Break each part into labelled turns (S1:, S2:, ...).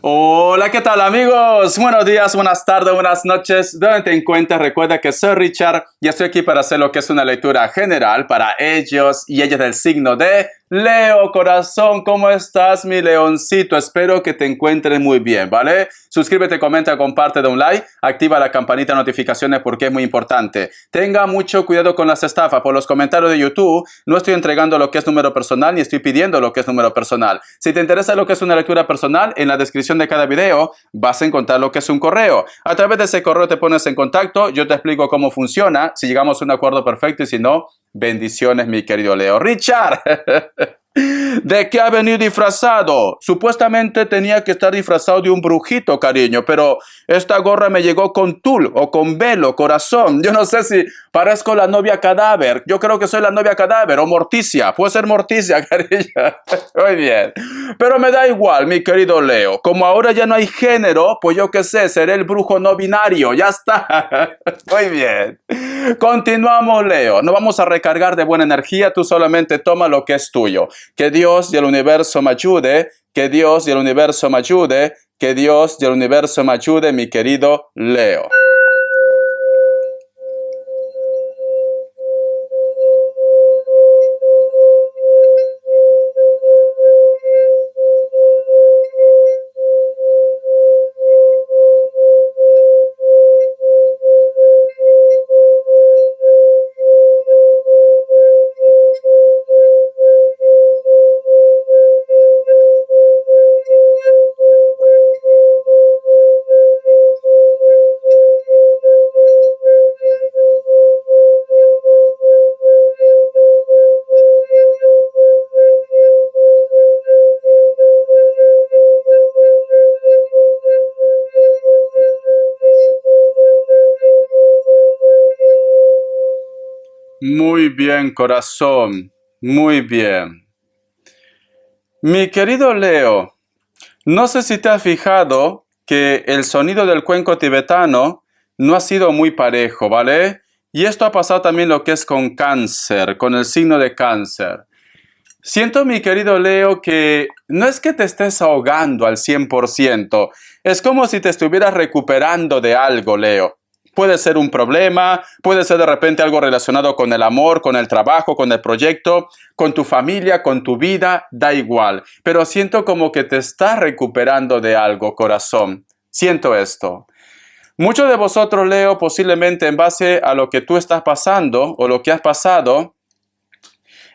S1: Hola, ¿qué tal amigos? Buenos días, buenas tardes, buenas noches. Donde te encuentres, recuerda que soy Richard y estoy aquí para hacer lo que es una lectura general para ellos y ellas del signo de Leo. Corazón, ¿cómo estás, mi leoncito? Espero que te encuentres muy bien, ¿vale? Suscríbete, comenta, comparte, da un like, activa la campanita de notificaciones porque es muy importante. Tenga mucho cuidado con las estafas. Por los comentarios de YouTube no estoy entregando lo que es número personal ni estoy pidiendo lo que es número personal. Si te interesa lo que es una lectura personal, en la descripción de cada video vas a encontrar lo que es un correo. A través de ese correo te pones en contacto, yo te explico cómo funciona, si llegamos a un acuerdo perfecto y si no, bendiciones, mi querido Leo. Richard, ¿de qué ha venido disfrazado? Supuestamente tenía que estar disfrazado de un brujito, cariño, pero esta gorra me llegó con tul o con velo, corazón. Yo no sé si parezco la novia cadáver. Yo creo que soy la novia cadáver o Morticia. Puede ser Morticia, cariño. Muy bien. Pero me da igual, mi querido Leo. Como ahora ya no hay género, pues yo qué sé, seré el brujo no binario. Ya está. Muy bien. Continuamos, Leo. Nos vamos a recargar de buena energía. Tú solamente toma lo que es tuyo. Que Dios y el universo me ayude. Que Dios y el universo me ayude. Que Dios y el universo me ayude, mi querido Leo. Muy bien, corazón. Muy bien. Mi querido Leo, no sé si te has fijado que el sonido del cuenco tibetano no ha sido muy parejo, ¿vale? Y esto ha pasado también lo que es con cáncer, con el signo de cáncer. Siento, mi querido Leo, que no es que te estés ahogando al 100%, es como si te estuvieras recuperando de algo, Leo. Puede ser un problema, puede ser de repente algo relacionado con el amor, con el trabajo, con el proyecto, con tu familia, con tu vida, da igual. Pero siento como que te estás recuperando de algo, corazón. Siento esto. Muchos de vosotros, Leo, posiblemente en base a lo que tú estás pasando o lo que has pasado,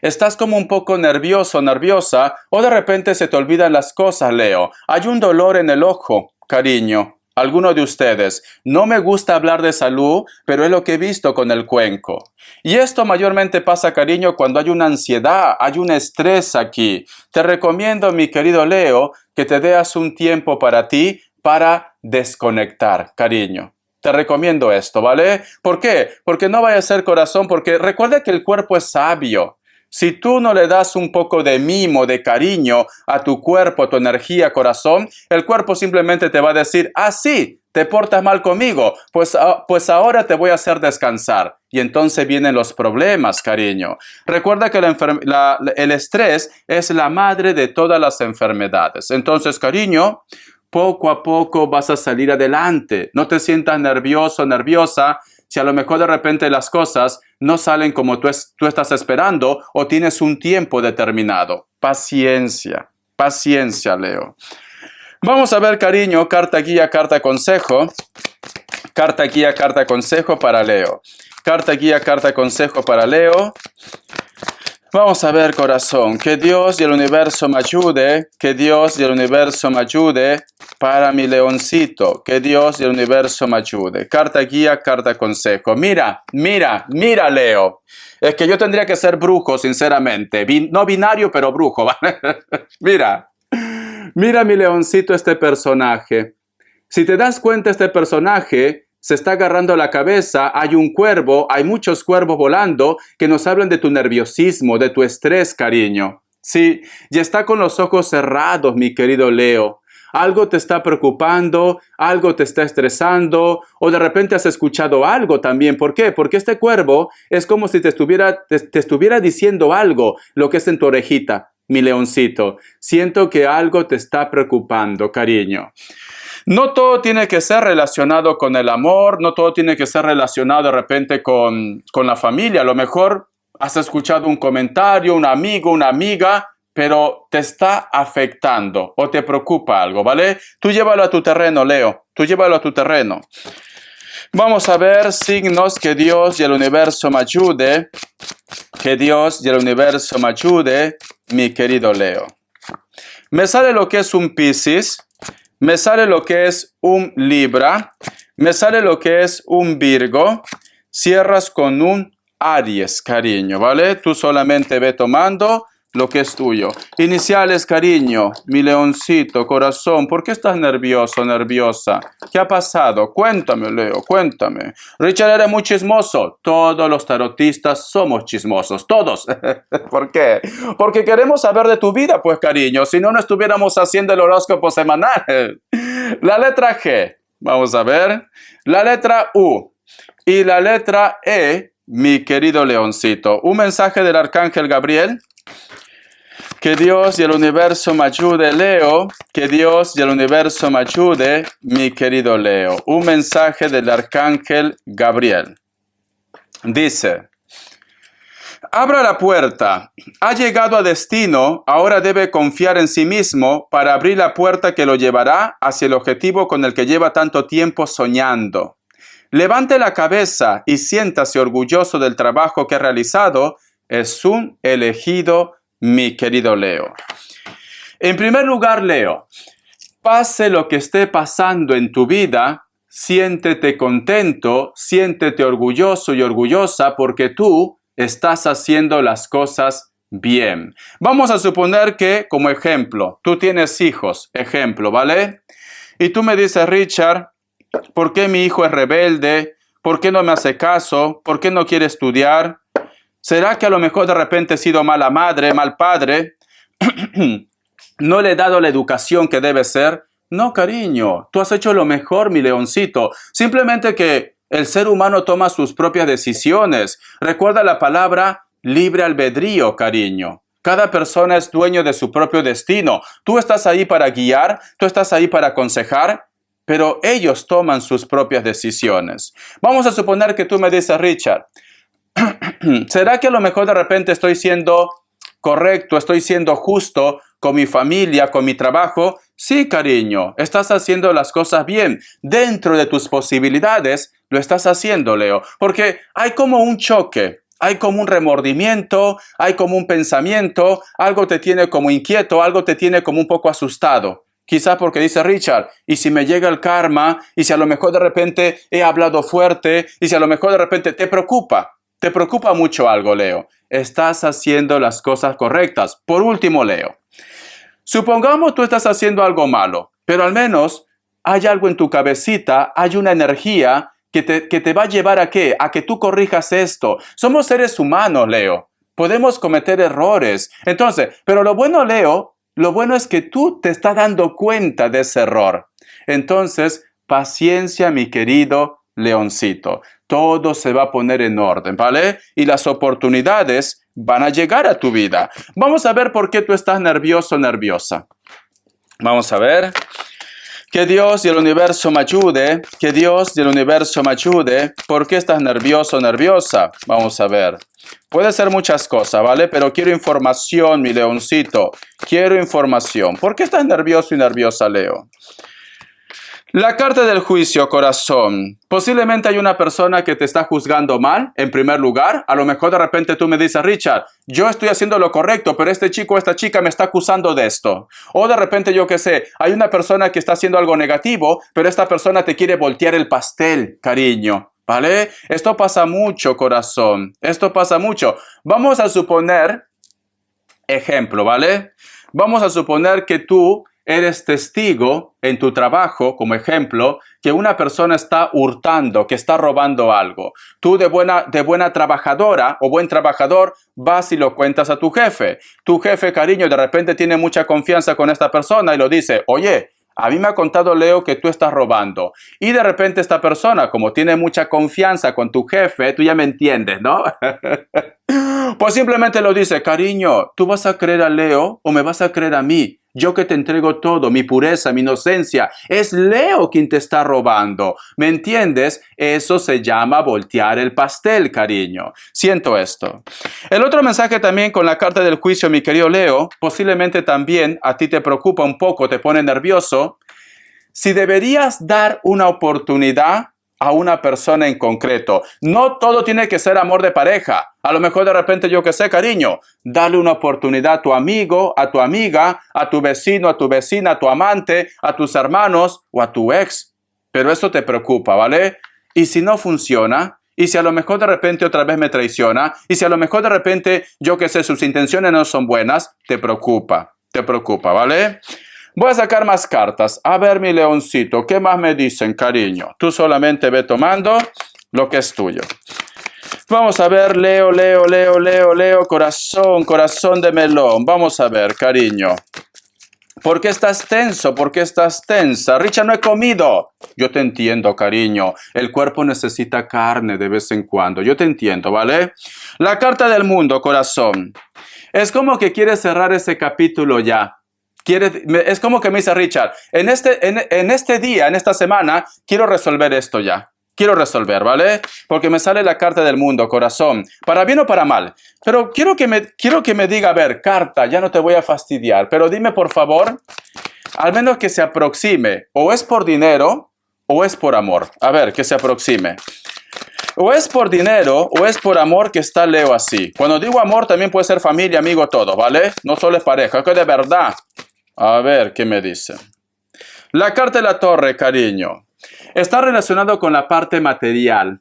S1: estás como un poco nervioso, nerviosa, o de repente se te olvidan las cosas, Leo. Hay un dolor en el ojo, cariño. Alguno de ustedes. No me gusta hablar de salud, pero es lo que he visto con el cuenco. Y esto mayormente pasa, cariño, cuando hay una ansiedad, hay un estrés aquí. Te recomiendo, mi querido Leo, que te des un tiempo para ti, para desconectar, cariño. Te recomiendo esto, ¿vale? ¿Por qué? Porque no vaya a ser corazón, porque recuerda que el cuerpo es sabio. Si tú no le das un poco de mimo, de cariño a tu cuerpo, a tu energía, corazón, el cuerpo simplemente te va a decir, ah, sí, te portas mal conmigo, pues ahora te voy a hacer descansar. Y entonces vienen los problemas, cariño. Recuerda que el estrés es la madre de todas las enfermedades. Entonces, cariño, poco a poco vas a salir adelante. No te sientas nervioso, nerviosa. Si a lo mejor de repente las cosas no salen como tú estás esperando o tienes un tiempo determinado. Paciencia, paciencia, Leo. Vamos a ver, cariño, carta guía, carta consejo. Carta guía, carta consejo para Leo. Carta guía, carta consejo para Leo. Vamos a ver, corazón, que Dios y el universo me ayude, que Dios y el universo me ayude para mi leoncito, que Dios y el universo me ayude. Carta guía, carta consejo. Mira, Leo. Es que yo tendría que ser brujo, sinceramente. No binario, pero brujo, ¿vale? Mira, mi leoncito, este personaje. Si te das cuenta, este personaje se está agarrando la cabeza, hay un cuervo, hay muchos cuervos volando que nos hablan de tu nerviosismo, de tu estrés, cariño. Sí, y está con los ojos cerrados, mi querido Leo. Algo te está preocupando, algo te está estresando, o de repente has escuchado algo también. ¿Por qué? Porque este cuervo es como si te estuviera diciendo algo, lo que es en tu orejita. mi leoncito, siento que algo te está preocupando, cariño. No todo tiene que ser relacionado con el amor, no todo tiene que ser relacionado de repente con la familia. A lo mejor has escuchado un comentario, un amigo, una amiga, pero te está afectando o te preocupa algo, ¿vale? Tú llévalo a tu terreno, Leo, tú llévalo a tu terreno. Vamos a ver signos que Dios y el universo me ayude. Que Dios y el universo me ayude, mi querido Leo. Me sale lo que es un Piscis, me sale lo que es un Libra, me sale lo que es un Virgo. Cierras con un Aries, cariño, ¿vale? Tú solamente ve tomando lo que es tuyo. Iniciales, cariño, mi leoncito, corazón, ¿por qué estás nervioso, nerviosa? ¿Qué ha pasado? Cuéntame, Leo, cuéntame. Richard era muy chismoso. Todos los tarotistas somos chismosos, todos. ¿Por qué? Porque queremos saber de tu vida, pues, cariño. Si no, no estuviéramos haciendo el horóscopo semanal. La letra G, vamos a ver. La letra U y la letra E, mi querido leoncito. Un mensaje del arcángel Gabriel. Que Dios y el universo me ayude, Leo. Que Dios y el universo me ayude, mi querido Leo. Un mensaje del arcángel Gabriel. Dice: abra la puerta. Ha llegado a destino. Ahora debe confiar en sí mismo para abrir la puerta que lo llevará hacia el objetivo con el que lleva tanto tiempo soñando. Levante la cabeza y siéntase orgulloso del trabajo que ha realizado. Es un elegido, mi querido Leo. En primer lugar, Leo, pase lo que esté pasando en tu vida, siéntete contento, siéntete orgulloso y orgullosa porque tú estás haciendo las cosas bien. Vamos a suponer que, como ejemplo, tú tienes hijos, ejemplo, ¿vale? Y tú me dices, Richard, ¿por qué mi hijo es rebelde? ¿Por qué no me hace caso? ¿Por qué no quiere estudiar? ¿Será que a lo mejor de repente he sido mala madre, mal padre? ¿No le he dado la educación que debe ser? No, cariño, tú has hecho lo mejor, mi leoncito. Simplemente que el ser humano toma sus propias decisiones. Recuerda la palabra libre albedrío, cariño. Cada persona es dueño de su propio destino. Tú estás ahí para guiar, tú estás ahí para aconsejar, pero ellos toman sus propias decisiones. Vamos a suponer que tú me dices, Richard, ¿será que a lo mejor de repente estoy siendo correcto, estoy siendo justo con mi familia, con mi trabajo? Sí, cariño, estás haciendo las cosas bien. Dentro de tus posibilidades, lo estás haciendo, Leo. Porque hay como un choque, hay como un remordimiento, hay como un pensamiento, algo te tiene como inquieto, algo te tiene como un poco asustado. Quizá porque dice Richard, ¿y si me llega el karma? ¿Y si a lo mejor de repente he hablado fuerte? ¿Y si a lo mejor de repente te preocupa? Te preocupa mucho algo, Leo. Estás haciendo las cosas correctas. Por último, Leo, supongamos tú estás haciendo algo malo, pero al menos hay algo en tu cabecita, hay una energía que te va a llevar ¿a qué? A que tú corrijas esto. Somos seres humanos, Leo. Podemos cometer errores. Entonces, pero lo bueno, Leo, lo bueno es que tú te estás dando cuenta de ese error. Entonces, paciencia, mi querido leoncito. Todo se va a poner en orden, ¿vale? Y las oportunidades van a llegar a tu vida. Vamos a ver por qué tú estás nervioso o nerviosa. Vamos a ver. Que Dios y el universo me ayude. Que Dios y el universo me ayude. ¿Por qué estás nervioso o nerviosa? Vamos a ver. Puede ser muchas cosas, ¿vale? Pero quiero información, mi leoncito. Quiero información. ¿Por qué estás nervioso y nerviosa, Leo? La carta del juicio, corazón. Posiblemente hay una persona que te está juzgando mal, en primer lugar. A lo mejor de repente tú me dices, Richard, yo estoy haciendo lo correcto, pero este chico o esta chica me está acusando de esto. O de repente, yo qué sé, hay una persona que está haciendo algo negativo, pero esta persona te quiere voltear el pastel, cariño. ¿Vale? Esto pasa mucho, corazón. Esto pasa mucho. Vamos a suponer, ejemplo, ¿vale? Vamos a suponer que tú eres testigo en tu trabajo, como ejemplo, que una persona está hurtando, que está robando algo. Tú de buena trabajadora o buen trabajador vas y lo cuentas a tu jefe. Tu jefe, cariño, de repente tiene mucha confianza con esta persona y lo dice, oye, a mí me ha contado Leo que tú estás robando. Y de repente esta persona, como tiene mucha confianza con tu jefe, tú ya me entiendes, ¿no? Pues simplemente lo dice, cariño, ¿tú vas a creer a Leo o me vas a creer a mí? Yo que te entrego todo, mi pureza, mi inocencia. Es Leo quien te está robando. ¿Me entiendes? Eso se llama voltear el pastel, cariño. Siento esto. El otro mensaje también con la carta del juicio, mi querido Leo, posiblemente también a ti te preocupa un poco, te pone nervioso. Si deberías dar una oportunidad a una persona en concreto. No todo tiene que ser amor de pareja. A lo mejor de repente, yo que sé, cariño, dale una oportunidad a tu amigo, a tu amiga, a tu vecino, a tu vecina, a tu amante, a tus hermanos o a tu ex. Pero eso te preocupa, ¿vale? Y si no funciona, y si a lo mejor de repente otra vez me traiciona, y si a lo mejor de repente, yo que sé, sus intenciones no son buenas, te preocupa, ¿vale? Voy a sacar más cartas. A ver, mi leoncito, ¿qué más me dicen, cariño? Tú solamente ve tomando lo que es tuyo. Vamos a ver, Leo, corazón de melón. Vamos a ver, cariño. ¿Por qué estás tenso? ¿Por qué estás tensa? Richard, no he comido. Yo te entiendo, cariño. El cuerpo necesita carne de vez en cuando. Yo te entiendo, ¿vale? La carta del mundo, corazón. Es como que quieres cerrar ese capítulo ya. Es como que me dice Richard, en este día, en esta semana, quiero resolver esto ya. Quiero resolver, ¿vale? Porque me sale la carta del mundo, corazón. Para bien o para mal. Pero quiero que me diga, a ver, carta, ya no te voy a fastidiar. Pero dime, por favor, al menos que se aproxime. O es por dinero o es por amor. A ver, que se aproxime. O es por dinero o es por amor que está Leo así. Cuando digo amor también puede ser familia, amigo, todo, ¿vale? No solo es pareja, es que de verdad. A ver, ¿qué me dice? La carta de la torre, cariño. Está relacionado con la parte material,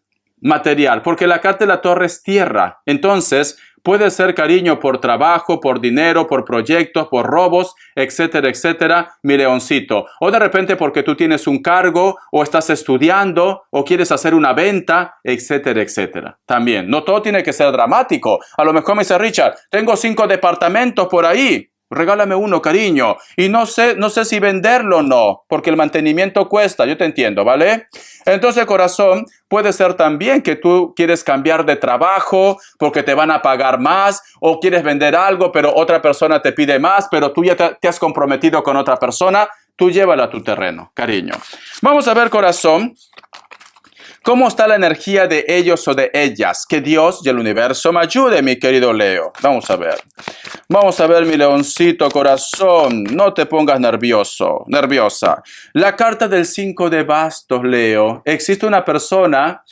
S1: porque la carta de la torre es tierra. Entonces, puede ser cariño por trabajo, por dinero, por proyectos, por robos, etcétera, etcétera, mi leoncito. O de repente porque tú tienes un cargo, o estás estudiando, o quieres hacer una venta, etcétera, etcétera. También, no todo tiene que ser dramático. A lo mejor me dice Richard, tengo 5 departamentos por ahí. Regálame uno, cariño. Y no sé si venderlo o no, porque el mantenimiento cuesta, yo te entiendo, ¿vale? Entonces, corazón, puede ser también que tú quieres cambiar de trabajo porque te van a pagar más, o quieres vender algo, pero otra persona te pide más, pero tú ya te has comprometido con otra persona, tú llévala a tu terreno, cariño. Vamos a ver, corazón, ¿cómo está la energía de ellos o de ellas? Que Dios y el universo me ayude, mi querido Leo. Vamos a ver. Vamos a ver, mi leoncito, corazón. No te pongas nerviosa. La carta del 5 de bastos, Leo. Existe una persona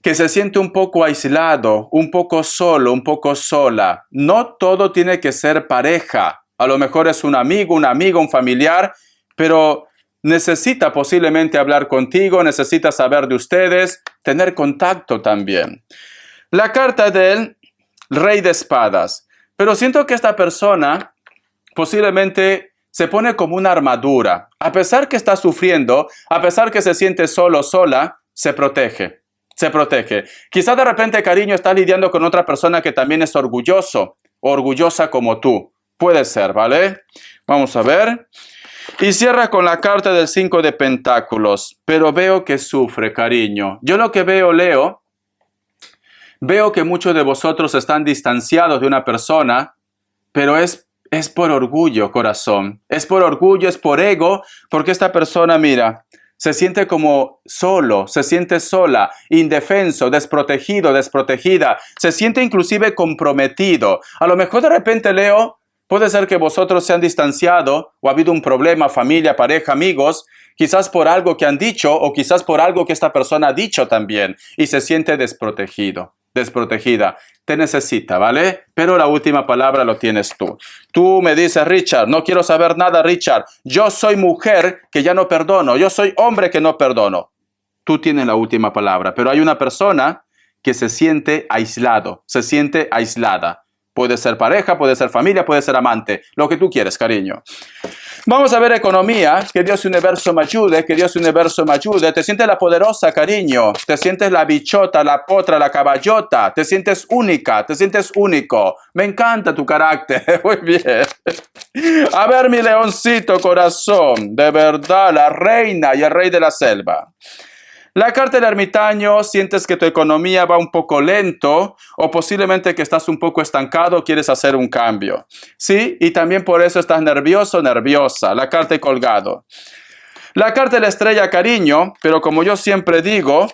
S1: que se siente un poco aislado, un poco solo, un poco sola. No todo tiene que ser pareja. A lo mejor es un amigo, una amiga, un familiar, pero necesita posiblemente hablar contigo, necesita saber de ustedes, tener contacto también. La carta del Rey de Espadas. Pero siento que esta persona posiblemente se pone como una armadura. A pesar que está sufriendo, a pesar que se siente solo, sola, se protege. Quizás de repente, cariño, está lidiando con otra persona que también es orgulloso, orgullosa como tú. Puede ser, ¿vale? Vamos a ver. Y cierra con la carta del 5 de pentáculos. Pero veo que sufre, cariño. Yo lo que veo, Leo, veo que muchos de vosotros están distanciados de una persona, pero es por orgullo, corazón. Es por orgullo, es por ego, porque esta persona, mira, se siente como solo, se siente sola, indefenso, desprotegido, desprotegida. Se siente inclusive comprometido. A lo mejor de repente, Leo, puede ser que vosotros se han distanciado o ha habido un problema, familia, pareja, amigos, quizás por algo que han dicho o quizás por algo que esta persona ha dicho también y se siente desprotegido, desprotegida. Te necesita, ¿vale? Pero la última palabra lo tienes tú. Tú me dices, Richard, no quiero saber nada, Richard. Yo soy mujer que ya no perdono. Yo soy hombre que no perdono. Tú tienes la última palabra, pero hay una persona que se siente aislado, se siente aislada. Puede ser pareja, puede ser familia, puede ser amante, lo que tú quieres, cariño. Vamos a ver economía, que Dios universo me ayude, que Dios universo me ayude. Te sientes la poderosa, cariño. Te sientes la bichota, la potra, la caballota. Te sientes única, te sientes único. Me encanta tu carácter, muy bien. A ver, mi leoncito corazón, de verdad, la reina y el rey de la selva. La carta del ermitaño, sientes que tu economía va un poco lento o posiblemente que estás un poco estancado, quieres hacer un cambio. ¿Sí? Y también por eso estás nervioso, nerviosa. La carta de colgado. La carta de la estrella, cariño, pero como yo siempre digo,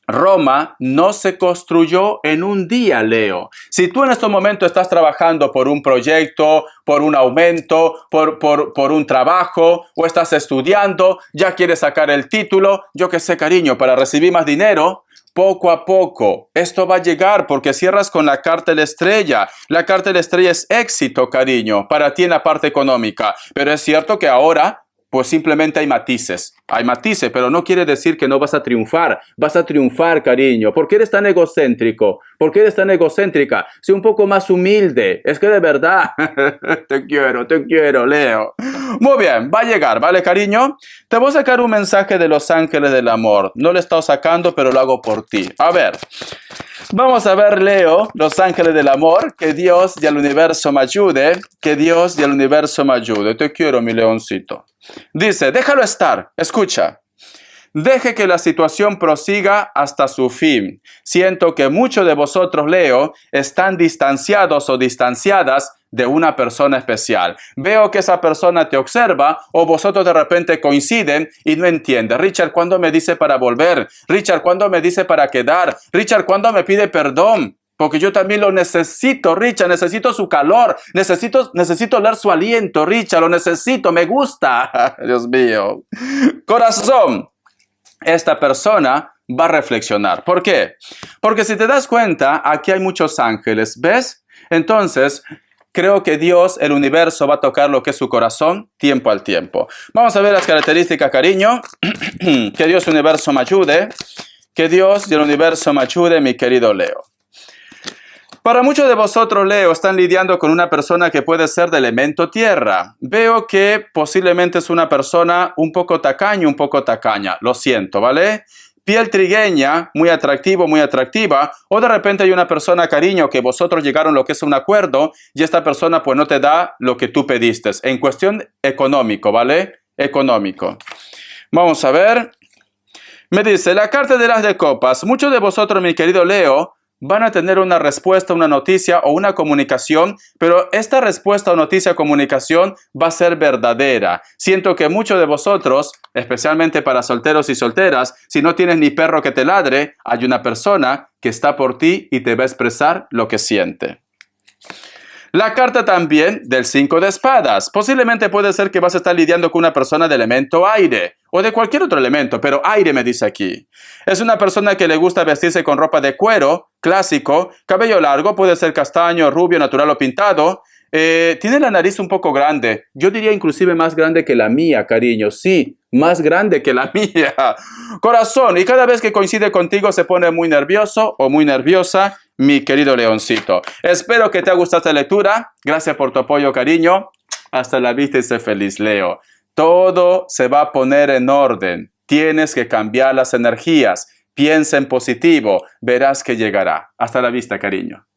S1: Roma no se construyó en un día, Leo. Si tú en estos momentos estás trabajando por un proyecto, por un aumento, por un trabajo, o estás estudiando, ya quieres sacar el título, yo qué sé, cariño, para recibir más dinero, poco a poco, esto va a llegar porque cierras con la carta de la estrella. La carta de la estrella es éxito, cariño, para ti en la parte económica. Pero es cierto que ahora pues simplemente hay matices, pero no quiere decir que no vas a triunfar. Vas a triunfar, cariño. ¿Por qué eres tan egocéntrico? ¿Por qué eres tan egocéntrica? Sé un poco más humilde. Es que de verdad, te quiero, Leo. Muy bien, va a llegar, ¿vale, cariño? Te voy a sacar un mensaje de los ángeles del amor. No lo he estado sacando, pero lo hago por ti. A ver. Vamos a ver, Leo, los ángeles del amor, que Dios y el universo me ayude, que Dios y el universo me ayude. Te quiero, mi leoncito. Dice, déjalo estar, escucha. Deje que la situación prosiga hasta su fin. Siento que muchos de vosotros, Leo, están distanciados o distanciadas de una persona especial. Veo que esa persona te observa o vosotros de repente coinciden y no entiende. Richard, ¿cuándo me dice para volver? Richard, ¿cuándo me dice para quedar? Richard, ¿cuándo me pide perdón? Porque yo también lo necesito, Richard, necesito su calor, necesito oler su aliento, Richard, lo necesito, me gusta. Dios mío. Corazón. Esta persona va a reflexionar. ¿Por qué? Porque si te das cuenta, aquí hay muchos ángeles, ¿ves? Entonces, creo que Dios, el universo, va a tocar lo que es su corazón, tiempo al tiempo. Vamos a ver las características, cariño. Que Dios, el universo, me ayude. Que Dios y el universo me ayude, mi querido Leo. Para muchos de vosotros, Leo, están lidiando con una persona que puede ser de elemento tierra. Veo que posiblemente es una persona un poco tacaño, un poco tacaña. Lo siento, ¿vale? Piel trigueña, muy atractivo, muy atractiva. O de repente hay una persona, cariño, que vosotros llegaron a lo que es un acuerdo y esta persona pues no te da lo que tú pediste. En cuestión económico, ¿vale? Económico. Vamos a ver. Me dice, la carta de las de copas. Muchos de vosotros, mi querido Leo, van a tener una respuesta, una noticia o una comunicación, pero esta respuesta o noticia o comunicación va a ser verdadera. Siento que muchos de vosotros, especialmente para solteros y solteras, si no tienes ni perro que te ladre, hay una persona que está por ti y te va a expresar lo que siente. La carta también del 5 de espadas. Posiblemente puede ser que vas a estar lidiando con una persona de elemento aire o de cualquier otro elemento, pero aire me dice aquí. Es una persona que le gusta vestirse con ropa de cuero, clásico, cabello largo, puede ser castaño, rubio, natural o pintado. Tiene la nariz un poco grande. Yo diría inclusive más grande que la mía, cariño. Sí, más grande que la mía. Corazón, y cada vez que coincide contigo se pone muy nervioso o muy nerviosa, mi querido leoncito. Espero que te haya gustado esta lectura. Gracias por tu apoyo, cariño. Hasta la vista y sé feliz, Leo. Todo se va a poner en orden. Tienes que cambiar las energías. Piensa en positivo. Verás que llegará. Hasta la vista, cariño.